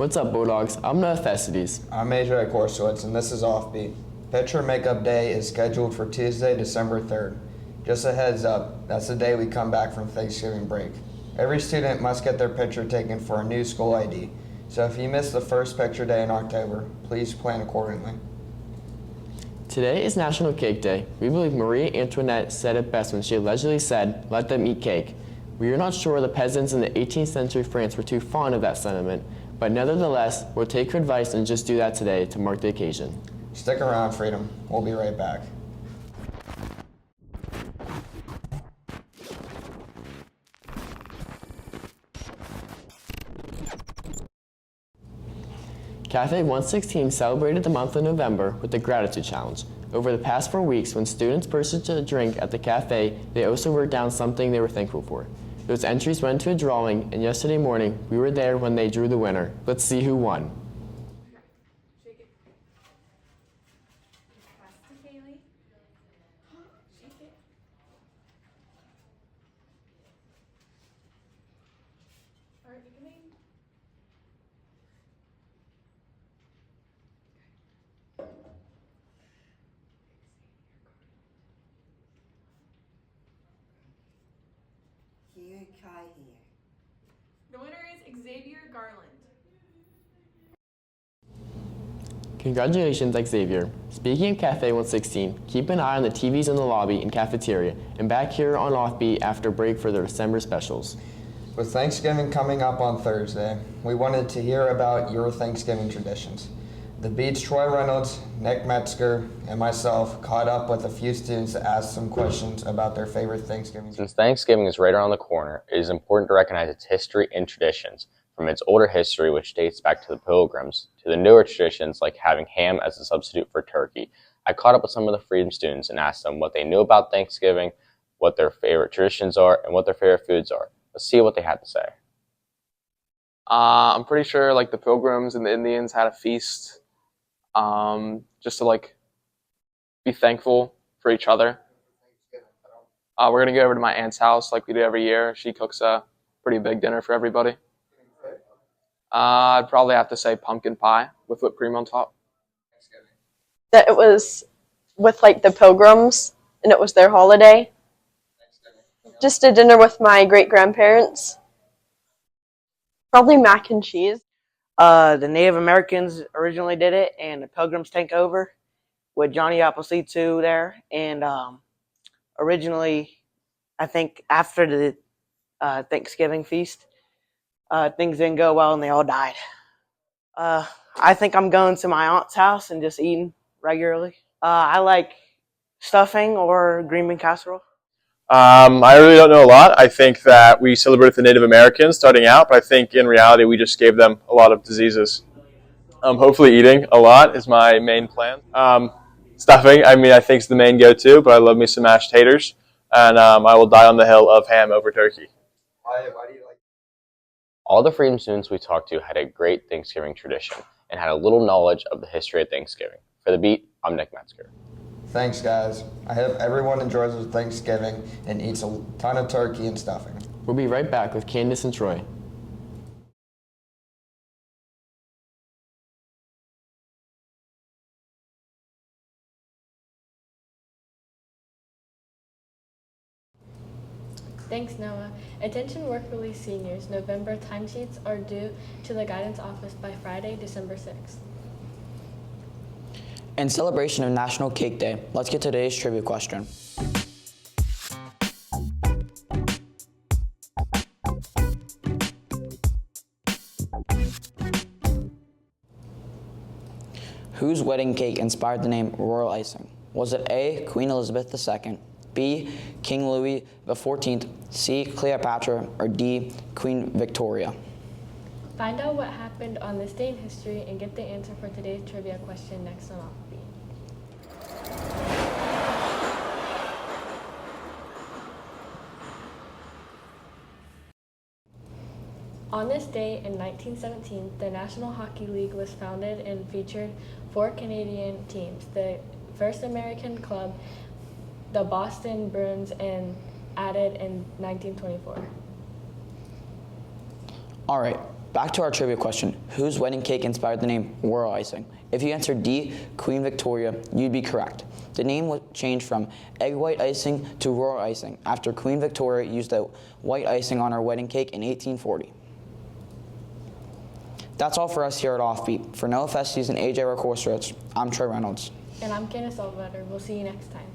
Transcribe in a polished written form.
What's up, Bulldogs? I'm Noah Thesides. I'm AJ Korslewitz, and this is OffBeat. Pitcher Makeup Day is scheduled for Tuesday, December 3rd. Just a heads up, that's the day we come back from Thanksgiving break. Every student must get their picture taken for a new school ID. So if you miss the first picture day in October, please plan accordingly. Today is National Cake Day. We believe Marie Antoinette said it best when she allegedly said, "Let them eat cake." We are not sure the peasants in the 18th century France were too fond of that sentiment, but nevertheless, we'll take her advice and just do that today to mark the occasion. Stick around, Freedom. We'll be right back. Cafe 116 celebrated the month of November with the Gratitude Challenge. Over the past 4 weeks, when students purchased a drink at the cafe, they also wrote down something they were thankful for. Those entries went to a drawing, and yesterday morning, we were there when they drew the winner. Let's see who won. Shake it. Pass to Kaylee. Shake it. All right, you can name. Here, Kai here. The winner is Xavier Garland. Congratulations, Xavier. Speaking of Cafe 116, keep an eye on the TVs in the lobby and cafeteria, and back here on Offbeat after break for the December specials. With Thanksgiving coming up on Thursday, we wanted to hear about your Thanksgiving traditions. The Beats' Troy Reynolds, Nick Metzger, and myself caught up with a few students to ask some questions about their favorite Thanksgiving. Since Thanksgiving is right around the corner, it is important to recognize its history and traditions, from its older history, which dates back to the Pilgrims, to the newer traditions like having ham as a substitute for turkey. I caught up with some of the Freedom students and asked them what they knew about Thanksgiving, what their favorite traditions are, and what their favorite foods are. Let's see what they had to say. I'm pretty sure like the Pilgrims and the Indians had a feast just to like be thankful for each other. We're gonna go over to my aunt's house like we do every year. She cooks a pretty big dinner for everybody. I'd probably have to say pumpkin pie with whipped cream on top. That it was with like the Pilgrims and it was their holiday. Just a dinner with my great-grandparents. Probably mac and cheese. The Native Americans originally did it, and the Pilgrims take over with Johnny Appleseed too there. And originally, I think after the Thanksgiving feast, things didn't go well and they all died. I think I'm going to my aunt's house and just eating regularly. I like stuffing or green bean casserole. I really don't know a lot. I think that we celebrated the Native Americans starting out, but I think in reality we just gave them a lot of diseases. Hopefully eating a lot is my main plan. Stuffing, I mean, I think is the main go-to, but I love me some mashed taters, and I will die on the hill of ham over turkey. Why do you like? All the Freedom students we talked to had a great Thanksgiving tradition and had a little knowledge of the history of Thanksgiving. For The Beat, I'm Nick Metzger. Thanks, guys. I hope everyone enjoys their Thanksgiving and eats a ton of turkey and stuffing. We'll be right back with Candace and Troy. Thanks, Noah. Attention work release seniors. November timesheets are due to the guidance office by Friday, December 6th. In celebration of National Cake Day, let's get to today's trivia question. Whose wedding cake inspired the name royal icing? Was it A, Queen Elizabeth II, B, King Louis XIV, C, Cleopatra, or D, Queen Victoria? Find out what happened on this day in history and get the answer for today's trivia question next on OffBeat. On this day in 1917, the National Hockey League was founded and featured 4 Canadian teams: the first American club, the Boston Bruins, and added in 1924. All right, Back to our trivia question. Whose wedding cake inspired the name royal icing? If you answered D, Queen Victoria, you'd be correct. The name was changed from egg white icing to royal icing after Queen Victoria used the white icing on her wedding cake in 1840. That's all for us here at Offbeat. For Noah Festes and AJ Rakostrich, I'm Trey Reynolds. And I'm Candace Elvetter. We'll see you next time.